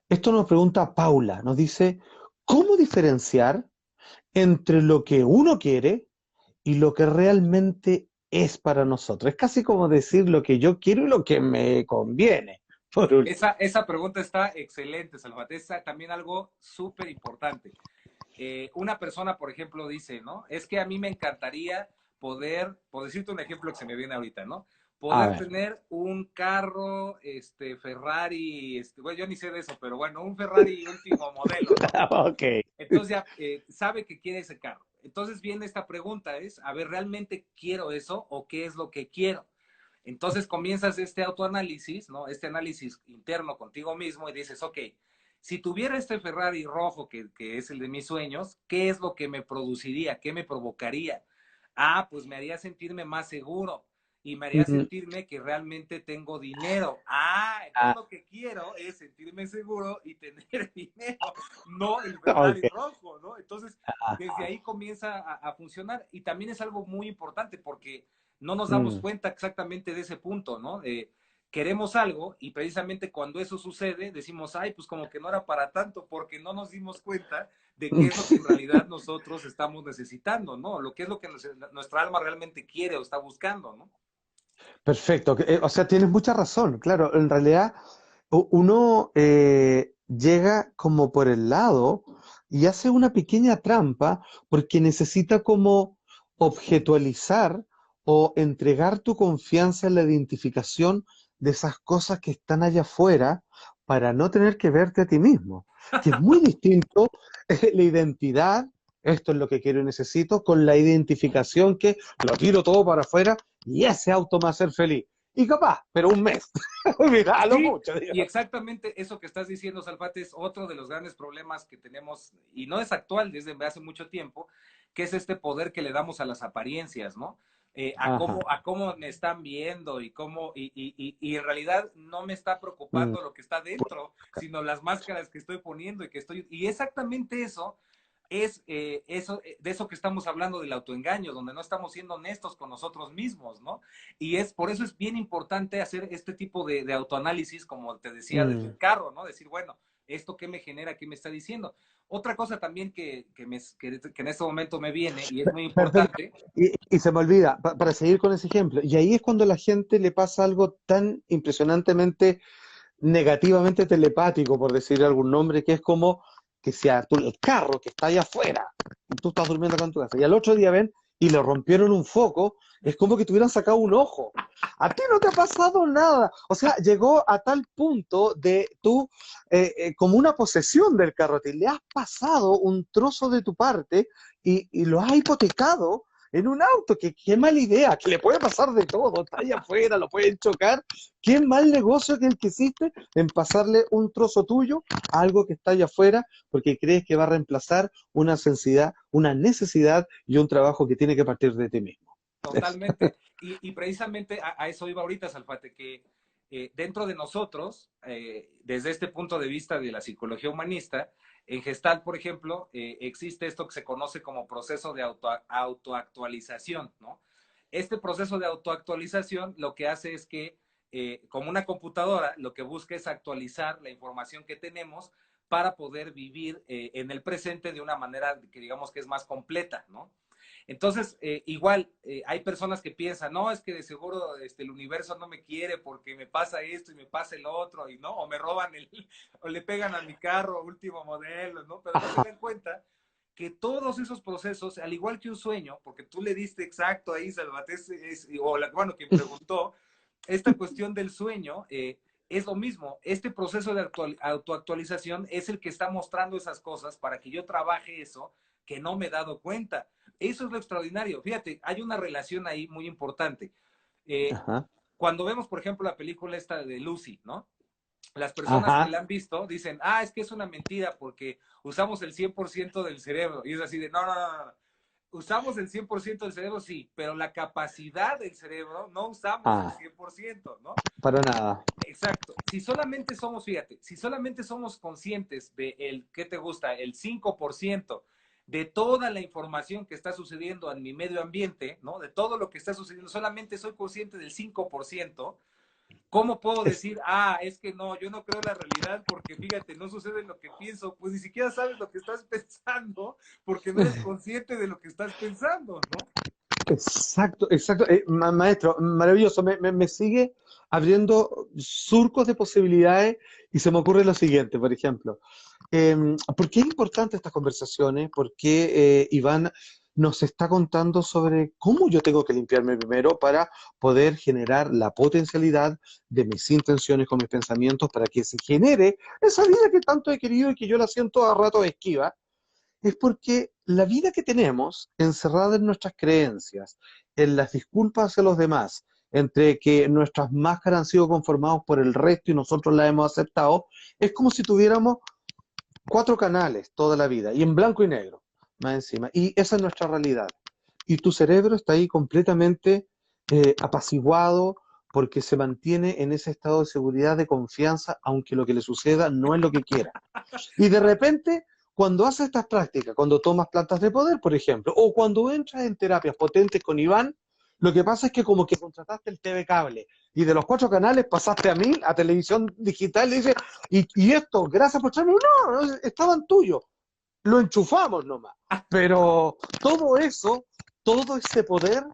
esto nos pregunta Paula, nos dice, ¿cómo diferenciar entre lo que uno quiere y lo que realmente es para nosotros? Es casi como decir lo que yo quiero y lo que me conviene, por último. Esa pregunta está excelente, Salvat. Es también algo súper importante. Una persona, por ejemplo, dice, ¿no? Es que a mí me encantaría poder, por decirte un ejemplo que se me viene ahorita, ¿no? A Poder ver. tener un carro, Ferrari, bueno, yo ni sé de eso, pero bueno, un Ferrari último modelo, ¿no? Ok. Entonces ya sabe que quiere ese carro. Entonces viene esta pregunta, es, a ver, ¿realmente quiero eso o qué es lo que quiero? Entonces comienzas este autoanálisis, ¿no? Este análisis interno contigo mismo y dices, ok, si tuviera este Ferrari rojo que es el de mis sueños, ¿qué es lo que me produciría? ¿Qué me provocaría? Ah, pues me haría sentirme más seguro y me haría Mm, sentirme que realmente tengo dinero. Ah, entonces ah, lo que quiero es sentirme seguro y tener dinero, no el ok. Ferrari rojo, ¿no? Entonces, desde ahí comienza a funcionar y también es algo muy importante porque no nos damos Mm. cuenta exactamente de ese punto, ¿no? Queremos algo y precisamente cuando eso sucede decimos, ay, pues como que no era para tanto porque no nos dimos cuenta de qué es lo que en realidad nosotros estamos necesitando, ¿no? Lo que es lo que nuestra alma realmente quiere o está buscando, ¿no? Perfecto. O sea, tienes mucha razón. Claro, en realidad uno llega como por el lado y hace una pequeña trampa porque necesita como objetualizar o entregar tu confianza en la identificación de esas cosas que están allá afuera para no tener que verte a ti mismo, que es muy distinto la identidad, esto es lo que quiero y necesito, con la identificación que lo tiro todo para afuera y ese auto me va a hacer feliz. Y capaz, pero un mes. Mira, a lo Sí, mucho, y digo. exactamente eso que estás diciendo, Salfate, es otro de los grandes problemas que tenemos, y no es actual desde hace mucho tiempo, que es este poder que le damos a las apariencias, ¿no? Ajá. A cómo me están viendo y cómo, y en realidad no me está Mm. preocupando lo que está dentro, sino las máscaras que estoy poniendo y exactamente eso es de eso que estamos hablando del autoengaño, donde no estamos siendo honestos con nosotros mismos, ¿no? Y es por eso es bien importante hacer este tipo de autoanálisis, como te decía, Mm. del carro, ¿no? Decir, bueno, ¿esto qué me genera? ¿Qué me está diciendo? Otra cosa también que en este momento me viene y es muy Perdón, importante. y se me olvida, para seguir con ese ejemplo, y ahí es cuando a la gente le pasa algo tan impresionantemente negativamente telepático, por decir algún nombre, que es como que sea tú, el carro que está allá afuera, y tú estás durmiendo acá en tu casa, y al otro día ven y le rompieron un foco, es como que te hubieran sacado un ojo. A ti no te ha pasado nada. O sea, llegó a tal punto de tú, como una posesión del carro, te le has pasado un trozo de tu parte y lo has hipotecado en un auto, que qué mala idea, que le puede pasar de todo, está allá afuera, lo pueden chocar, qué mal negocio que el que hiciste en pasarle un trozo tuyo a algo que está allá afuera, porque crees que va a reemplazar una necesidad y un trabajo que tiene que partir de ti mismo. Totalmente. Y precisamente a eso iba ahorita, Salfate, que dentro de nosotros, desde este punto de vista de la psicología humanista, en Gestalt, por ejemplo, existe esto que se conoce como proceso de autoactualización, ¿no? Este proceso de autoactualización lo que hace es que, como una computadora, lo que busca es actualizar la información que tenemos para poder vivir en el presente de una manera que digamos que es más completa, ¿no? Entonces, igual, hay personas que piensan, no, es que de seguro el universo no me quiere porque me pasa esto y me pasa el otro, y no, o me roban o le pegan a mi carro último modelo, ¿no? Pero no se dan cuenta que todos esos procesos, al igual que un sueño, porque tú le diste exacto ahí, Salvatore, bueno, quien preguntó, esta cuestión del sueño, es lo mismo. Este proceso de autoactualización es el que está mostrando esas cosas para que yo trabaje eso que no me he dado cuenta. Eso es lo extraordinario. Fíjate, hay una relación ahí muy importante. Eh, Ajá, Cuando vemos, por ejemplo, la película esta de Lucy, ¿no? Las personas que ajá, la han visto dicen, ah, es que es una mentira porque usamos el 100% del cerebro. Y es así de, no, no, no, no. Usamos el 100% del cerebro, sí, pero la capacidad del cerebro no usamos el ah, 100%, ¿no? para nada. Exacto. Si solamente somos, fíjate, si solamente somos conscientes de el, ¿qué te gusta? El 5% de toda la información que está sucediendo en mi medio ambiente, ¿no? De todo lo que está sucediendo, solamente soy consciente del 5%. ¿Cómo puedo Es, decir, ah, es que no, yo no creo la realidad porque fíjate, no sucede lo que pienso? Pues ni siquiera sabes lo que estás pensando porque no eres consciente de lo que estás pensando, ¿no? exacto, exacto. Maestro, maravilloso. Me sigue abriendo surcos de posibilidades y se me ocurre lo siguiente, por ejemplo. ¿Por qué es importante estas conversaciones? Porque Iván nos está contando sobre cómo yo tengo que limpiarme primero para poder generar la potencialidad de mis intenciones con mis pensamientos para que se genere esa vida que tanto he querido y que yo la siento a rato esquiva. Es porque la vida que tenemos, encerrada en nuestras creencias, en las disculpas hacia los demás, entre que nuestras máscaras han sido conformadas por el resto y nosotros las hemos aceptado, es como si tuviéramos cuatro canales toda la vida, y en blanco y negro, más encima. Y esa es nuestra realidad. Y tu cerebro está ahí completamente apaciguado porque se mantiene en ese estado de seguridad, de confianza, aunque lo que le suceda no es lo que quiera. Y de repente, cuando haces estas prácticas, cuando tomas plantas de poder, por ejemplo, o cuando entras en terapias potentes con Iván, lo que pasa es que como que contrataste el TV cable y de los cuatro canales pasaste a mí, a televisión digital, y dices, y esto, gracias por traerme, no, no, estaban tuyos, lo enchufamos nomás. Pero todo eso, todo ese poder,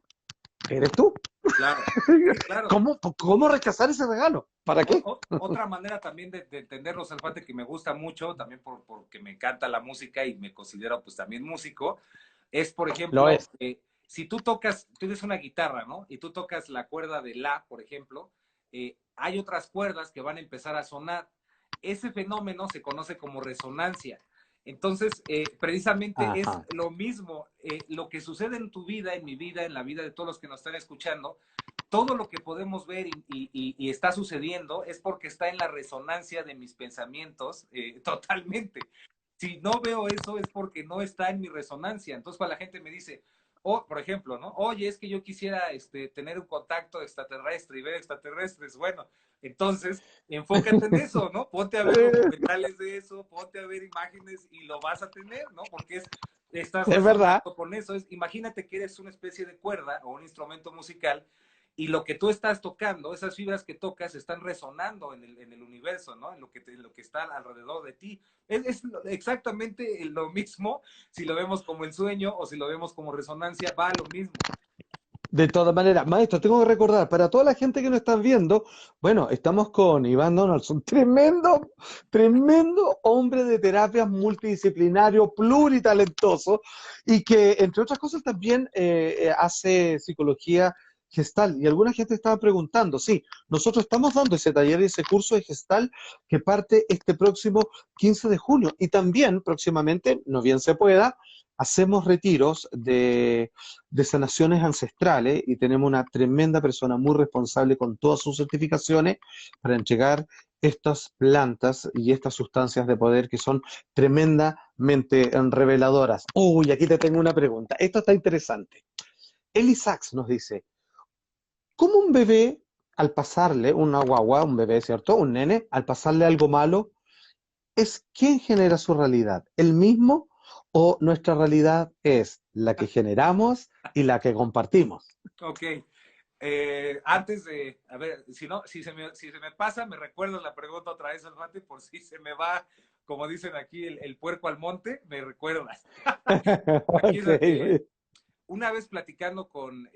eres tú. Claro, sí, claro. ¿Cómo rechazar ese regalo? ¿Para qué? Otra manera también de entenderlo, Salfate, que me gusta mucho, también porque me encanta la música y me considero pues también músico, es, por Lo ejemplo, es. si tú tocas, tú tienes una guitarra, ¿no? Y tú tocas la cuerda de la, por ejemplo, hay otras cuerdas que van a empezar a sonar. Ese fenómeno se conoce como resonancia. Entonces, precisamente es Ajá. lo mismo, lo que sucede en tu vida, en mi vida, en la vida de todos los que nos están escuchando, todo lo que podemos ver y está sucediendo es porque está en la resonancia de mis pensamientos totalmente. Si no veo eso es porque no está en mi resonancia. Entonces, cuando la gente me dice, oh, por ejemplo, ¿no? Oye, es que yo quisiera tener un contacto extraterrestre y ver extraterrestres. Bueno, entonces, enfócate en eso, ¿no? Ponte a ver documentales de eso, ponte a ver imágenes y lo vas a tener, ¿no? Porque estás Es verdad. resonando con eso. Imagínate que eres una especie de cuerda o un instrumento musical y lo que tú estás tocando, esas fibras que tocas, están resonando en el universo, ¿no? En lo que está alrededor de ti. Es exactamente lo mismo si lo vemos como el sueño o si lo vemos como resonancia, va a lo mismo. De todas maneras, maestro, tengo que recordar, para toda la gente que nos está viendo, bueno, estamos con Iván Donaldson, tremendo, tremendo hombre de terapias multidisciplinario, pluritalentoso, y que, entre otras cosas, también hace psicología gestal. Y alguna gente estaba preguntando, sí, nosotros estamos dando ese taller y ese curso de gestal que parte este próximo 15 de junio. Y también, próximamente, no bien se pueda, hacemos retiros de sanaciones ancestrales y tenemos una tremenda persona muy responsable con todas sus certificaciones para entregar estas plantas y estas sustancias de poder que son tremendamente reveladoras. Uy, aquí te tengo una pregunta. Esto está interesante. Eli Sachs nos dice, ¿cómo un bebé al pasarle, una guagua, un bebé, ¿cierto? Un nene, al pasarle algo malo, es quien genera su realidad? ¿El mismo o nuestra realidad es la que generamos y la que compartimos? Ok. Antes de, a ver, si no, si se me pasa, me recuerdas la pregunta otra vez, Alfate, por si se me va, como dicen aquí, el puerco al monte, me recuerdas. Imagínate, Ok, una vez platicando con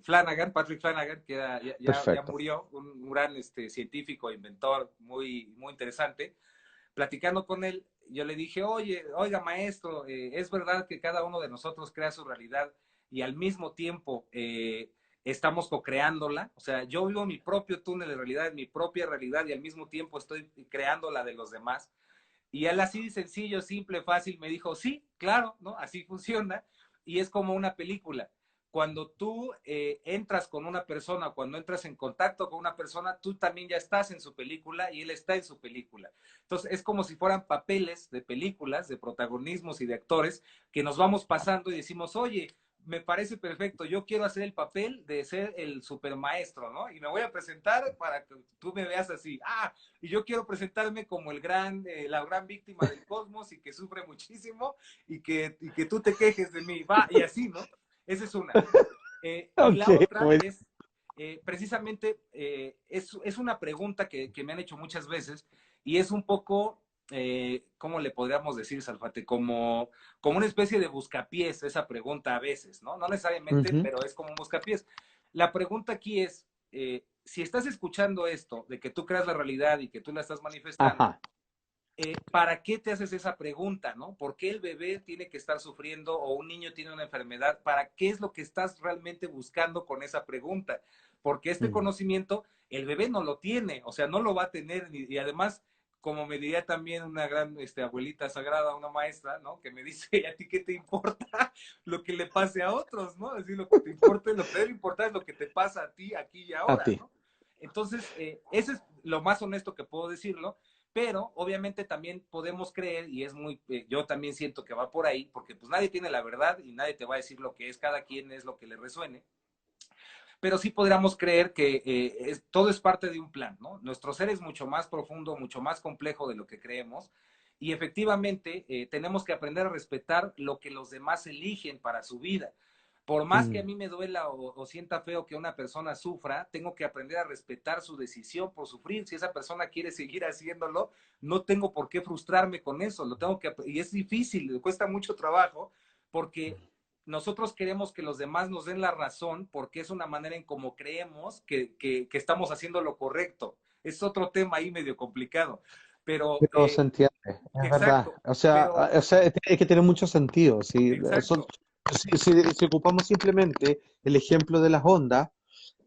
Flanagan, Patrick Flanagan, que ya perfecto. murió, un gran científico, inventor muy, muy interesante, platicando con él, yo le dije, oiga maestro, es verdad que cada uno de nosotros crea su realidad y al mismo tiempo estamos co-creándola. O sea, yo vivo mi propio túnel de realidad, mi propia realidad y al mismo tiempo estoy creando la de los demás. Y él así sencillo, simple, fácil me dijo, sí, claro, ¿no? Así funciona. y es como una película. Cuando tú entras con una persona, cuando entras en contacto con una persona, tú también ya estás en su película y él está en su película. Entonces, es como si fueran papeles de películas, de protagonismos y de actores que nos vamos pasando y decimos, oye, me parece perfecto, yo quiero hacer el papel de ser el supermaestro, ¿no? Y me voy a presentar para que tú me veas así. Y yo quiero presentarme como la gran víctima del cosmos y que sufre muchísimo y que tú te quejes de mí, va, y así, ¿no? Esa es una. Y Ok, la otra bueno. es, precisamente, es una pregunta que me han hecho muchas veces y es un poco, ¿cómo le podríamos decir, Salfate? Como una especie de buscapiés esa pregunta a veces, ¿no? No necesariamente, Ujú. pero es como un buscapiés. La pregunta aquí es, si estás escuchando esto, de que tú creas la realidad y que tú la estás manifestando, Ajá. ¿para qué te haces esa pregunta, no? ¿Por qué el bebé tiene que estar sufriendo o un niño tiene una enfermedad? ¿Para qué es lo que estás realmente buscando con esa pregunta? Porque este Mm. conocimiento el bebé no lo tiene, o sea, no lo va a tener y además, como me diría también una gran abuelita sagrada, una maestra, ¿no? Que me dice, ¿a ti qué te importa lo que le pase a otros, ¿no? Es decir, lo que te importa, lo que debe importar es lo que te pasa a ti aquí y A ahora, ti. ¿no? Entonces, ese es lo más honesto que puedo decirlo, pero obviamente también podemos creer, y es muy, yo también siento que va por ahí, porque pues nadie tiene la verdad y nadie te va a decir lo que es, cada quien es lo que le resuene, pero sí podríamos creer que todo es parte de un plan, ¿no? Nuestro ser es mucho más profundo, mucho más complejo de lo que creemos, y efectivamente tenemos que aprender a respetar lo que los demás eligen para su vida. Por más que a Mm. mí me duela o sienta feo que una persona sufra, tengo que aprender a respetar su decisión por sufrir. Si esa persona quiere seguir haciéndolo, no tengo por qué frustrarme con eso. Lo tengo que, y es difícil, cuesta mucho trabajo, porque nosotros queremos que los demás nos den la razón porque es una manera en cómo creemos que estamos haciendo lo correcto. Es otro tema ahí medio complicado, pero Pero se entiende, es verdad. exacto, pero O sea, hay que tener mucho sentido. exacto. Si ocupamos simplemente el ejemplo de las ondas,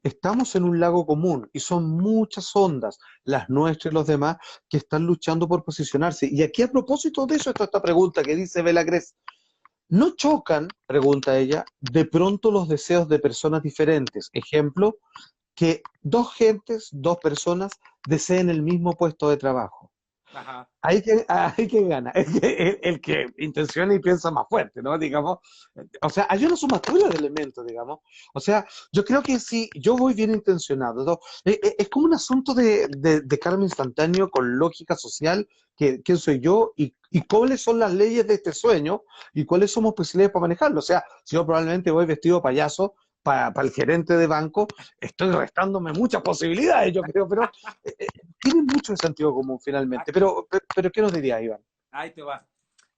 estamos en un lago común y son muchas ondas, las nuestras y los demás, que están luchando por posicionarse. Y aquí a propósito de eso está esta pregunta que dice Belacres. ¿No chocan, pregunta ella, de pronto los deseos de personas diferentes? Ejemplo, que dos gentes, dos personas deseen el mismo puesto de trabajo. Ajá. Hay que gana, el que intenciona y piensa más fuerte, ¿no? Digamos, o sea, hay una sumatoria de elementos, digamos. O sea, yo creo que si yo voy bien intencionado, ¿no? Es como un asunto de karma instantáneo con lógica social, que quién soy yo y cuáles son las leyes de este sueño y cuáles somos posibilidades para manejarlo. O sea, si yo probablemente voy vestido de payaso para el gerente de banco, estoy restándome muchas posibilidades, yo creo, pero tiene mucho sentido común Ah, finalmente. Pero ¿qué nos diría Iván? ahí te va.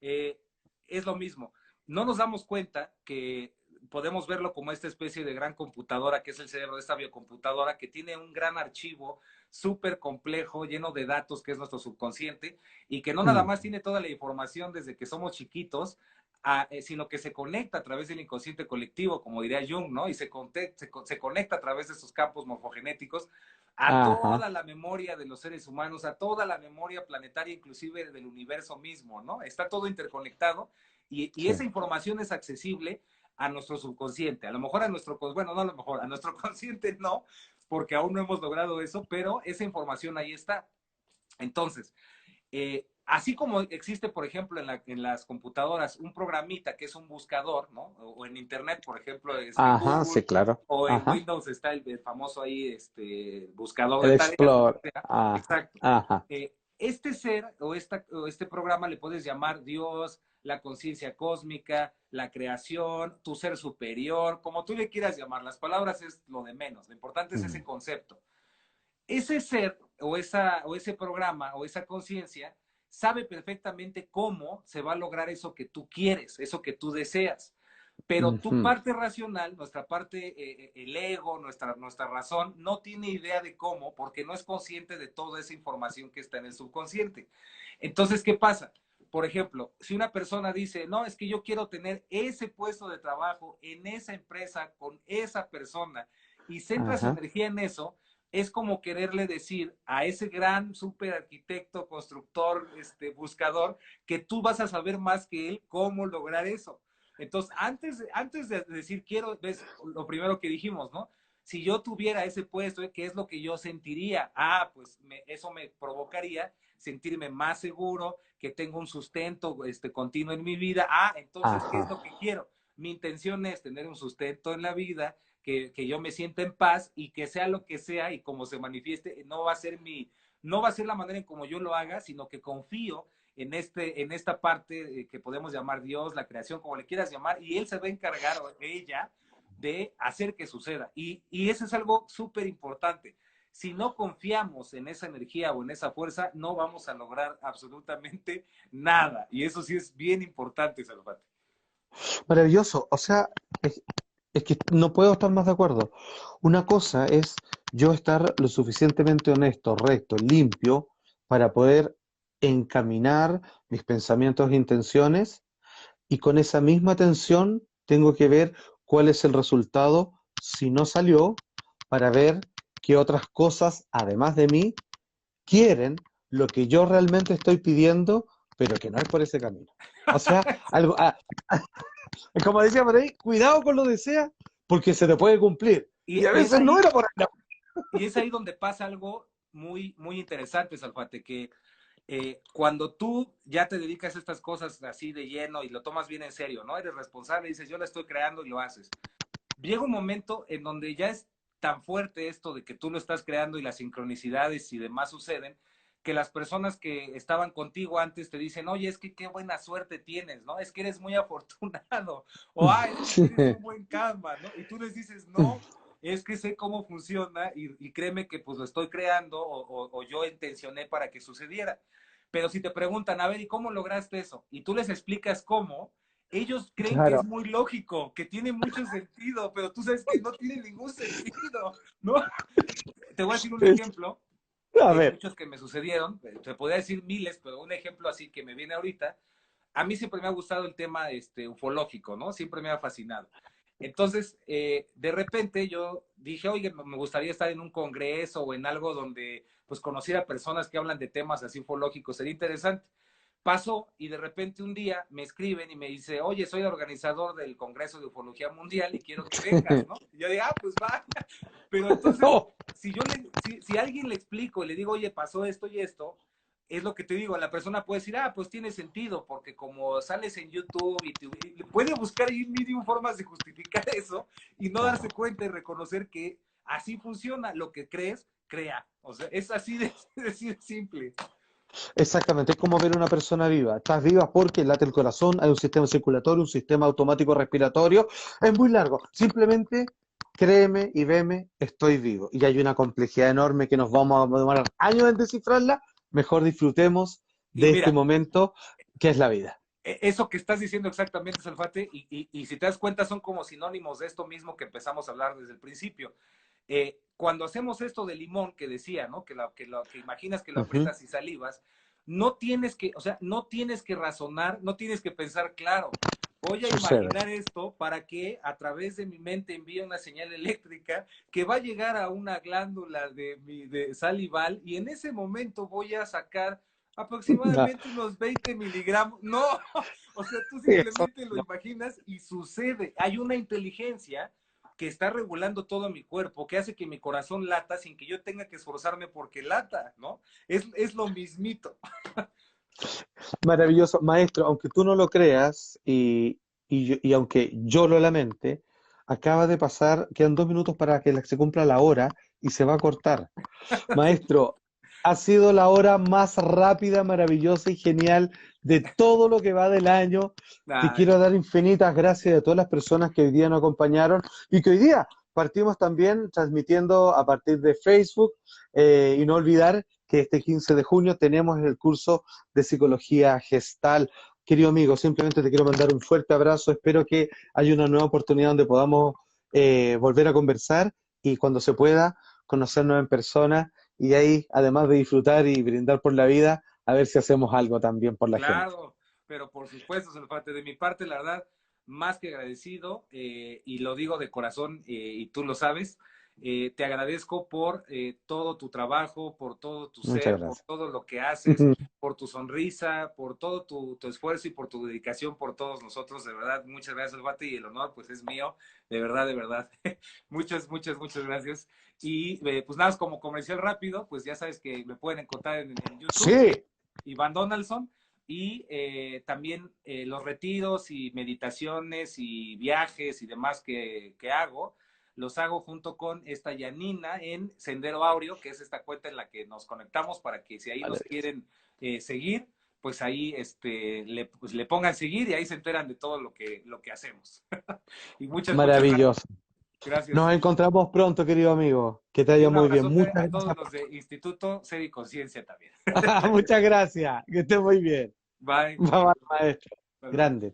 Eh, es lo mismo. No nos damos cuenta que podemos verlo como esta especie de gran computadora que es el cerebro de esta biocomputadora que tiene un gran archivo súper complejo, lleno de datos, que es nuestro subconsciente, y que no nada Mm. más tiene toda la información desde que somos chiquitos, sino que se conecta a través del inconsciente colectivo, como diría Jung, ¿no? Y se conecta a través de esos campos morfogenéticos a Ajá. toda la memoria de los seres humanos, a toda la memoria planetaria, inclusive del universo mismo, ¿no? Está todo interconectado y Sí. esa información es accesible a nuestro subconsciente. A lo mejor a nuestro, bueno, no a lo mejor, a nuestro consciente no, porque aún no hemos logrado eso, pero esa información ahí está. Entonces, así como existe, por ejemplo, en las computadoras un programita que es un buscador, ¿no? O en Internet, por ejemplo, en Ajá, sí, Google, claro. o en Ajá. Windows está el famoso ahí buscador El de tareas, lo que Explore. sea. Ajá. Exacto. Ajá. Este ser o este programa le puedes llamar Dios, la conciencia cósmica, la creación, tu ser superior, como tú le quieras llamar. Las palabras es lo de menos. Lo importante es ese Mm. concepto. Ese ser o ese programa o esa conciencia sabe perfectamente cómo se va a lograr eso que tú quieres, eso que tú deseas. Pero tu Ujú. parte racional, nuestra parte, el ego, nuestra razón, no tiene idea de cómo, porque no es consciente de toda esa información que está en el subconsciente. Entonces, ¿qué pasa? Por ejemplo, si una persona dice, no, es que yo quiero tener ese puesto de trabajo en esa empresa con esa persona y centra su Ajá. energía en eso, es como quererle decir a ese gran super arquitecto, constructor, buscador, que tú vas a saber más que él cómo lograr eso. Entonces, antes de decir quiero, ves lo primero que dijimos, ¿no? Si yo tuviera ese puesto, ¿qué es lo que yo sentiría? Ah, pues eso me provocaría sentirme más seguro, que tengo un sustento continuo en mi vida. Ah, entonces, ¿qué es Ajá. lo que quiero? Mi intención es tener un sustento en la vida, que yo me sienta en paz y que sea lo que sea y como se manifieste, no va a ser la manera en como yo lo haga, sino que confío en esta parte que podemos llamar Dios, la creación, como le quieras llamar, y Él se va a encargar, o ella, de hacer que suceda. Y eso es algo súper importante. Si no confiamos en esa energía o en esa fuerza, no vamos a lograr absolutamente nada. Y eso sí es bien importante, Salvate. Maravilloso. O sea, es que no puedo estar más de acuerdo. Una cosa es yo estar lo suficientemente honesto, recto, limpio para poder encaminar mis pensamientos e intenciones y con esa misma atención tengo que ver cuál es el resultado si no salió para ver qué otras cosas, además de mí, quieren lo que yo realmente estoy pidiendo, pero que no es por ese camino. O sea, algo, como decía por ahí, cuidado con lo que desea, porque se te puede cumplir. Y, Y a y es veces no ahí, era por ahí. y es ahí donde pasa algo muy, muy interesante, Salfate, que cuando tú ya te dedicas a estas cosas así de lleno y lo tomas bien en serio, ¿no? Eres responsable, dices, yo la estoy creando y lo haces. Llega un momento en donde ya es tan fuerte esto de que tú lo estás creando y las sincronicidades y demás suceden, que las personas que estaban contigo antes te dicen, oye, es que qué buena suerte tienes, ¿no? Es que eres muy afortunado, o ah, es que Sí, tienes un buen karma, ¿no? Y tú les dices, no, es que sé cómo funciona y créeme que pues lo estoy creando o yo intencioné para que sucediera. Pero si te preguntan, a ver, ¿y cómo lograste eso? Y tú les explicas cómo, ellos creen que es claro. muy lógico, que tiene mucho sentido, pero tú sabes que no tiene ningún sentido, ¿no? Te voy a decir un Es- ejemplo a de ver, muchos que me sucedieron, te podría decir miles, pero un ejemplo así que me viene ahorita. A mí siempre me ha gustado el tema ufológico, ¿no? Siempre me ha fascinado. Entonces, de repente yo dije, oye, me gustaría estar en un congreso o en algo donde pues conociera personas que hablan de temas así ufológicos, sería interesante. Pasó y de repente un día me escriben y me dice, oye, soy el organizador del Congreso de Ufología Mundial y quiero que vengas, ¿no? Y yo digo, ah, pues va. Pero entonces, no, si a alguien le explico y le digo, oye, pasó esto y esto, es lo que te digo, la persona puede decir, ah, pues tiene sentido, porque como sales en YouTube y puede buscar ahí mil formas de justificar eso y no claro. darse cuenta y reconocer que así funciona, lo que crees, crea. O sea, es así de, así de simple. Exactamente, es como ver a una persona viva. Estás viva porque late el corazón, hay un sistema circulatorio, un sistema automático respiratorio. Es muy largo. Simplemente créeme y veme, estoy vivo. Y hay una complejidad enorme que nos vamos a demorar años en descifrarla. Mejor disfrutemos Y de este mira, momento que es la vida. eso que estás diciendo exactamente, Salfate, y si te das cuenta son como sinónimos de esto mismo que empezamos a hablar desde el principio. Cuando hacemos esto de limón que decía, ¿no? Que imaginas que lo Ujú. aprietas y salivas, no tienes que, o sea, no tienes que razonar, no tienes que pensar, claro, voy a Sucede. imaginar esto para que a través de mi mente envíe una señal eléctrica que va a llegar a una glándula de salival y en ese momento voy a sacar No, aproximadamente unos 20 miligramos. No, o sea, tú eso simplemente lo imaginas y sucede. Hay una inteligencia que está regulando todo mi cuerpo, que hace que mi corazón lata sin que yo tenga que esforzarme porque lata, ¿no? Es lo mismito. maravilloso. Maestro, aunque tú no lo creas y aunque yo lo lamente, acaba de pasar, quedan 2 minutos para que se cumpla la hora y se va a cortar. Maestro, ha sido la hora más rápida, maravillosa y genial de todo lo que va del año. Te Ay, quiero dar infinitas gracias a todas las personas que hoy día nos acompañaron y que hoy día partimos también transmitiendo a partir de Facebook y no olvidar que este 15 de junio tenemos el curso de psicología gestal. Querido amigo, simplemente te quiero mandar un fuerte abrazo. Espero que haya una nueva oportunidad donde podamos volver a conversar y cuando se pueda conocernos en persona y ahí, además de disfrutar y brindar por la vida, a ver si hacemos algo también por la gente. claro, pero por supuesto, Salfate, de mi parte, la verdad, más que agradecido, y lo digo de corazón, y tú lo sabes, Te agradezco por todo tu trabajo, por todo tu Muchas ser, por gracias. todo lo que haces, por tu sonrisa, por todo tu esfuerzo y por tu dedicación por todos nosotros. De verdad, muchas gracias, Bate, y el honor pues es mío, de verdad, de verdad. Muchas gracias. Y pues nada, como comercial rápido, pues ya sabes que me pueden encontrar en YouTube, Sí, Iván Donaldson, y también los retiros y meditaciones y viajes y demás que hago, los hago junto con esta Yanina en Sendero Aureo, que es esta cuenta en la que nos conectamos para que si ahí nos maravilloso. quieren seguir, pues ahí pues le pongan seguir y ahí se enteran de todo lo que hacemos. Y muchas gracias. Maravilloso. Gracias. Nos encontramos pronto, querido amigo. Que te Y haya un muy bien. abrazote Muchas a gracias. todos los de Instituto Ser y Conciencia también. Muchas gracias. Que esté muy bien. Bye. Bye, bye, maestro. Bye, bye. Grande.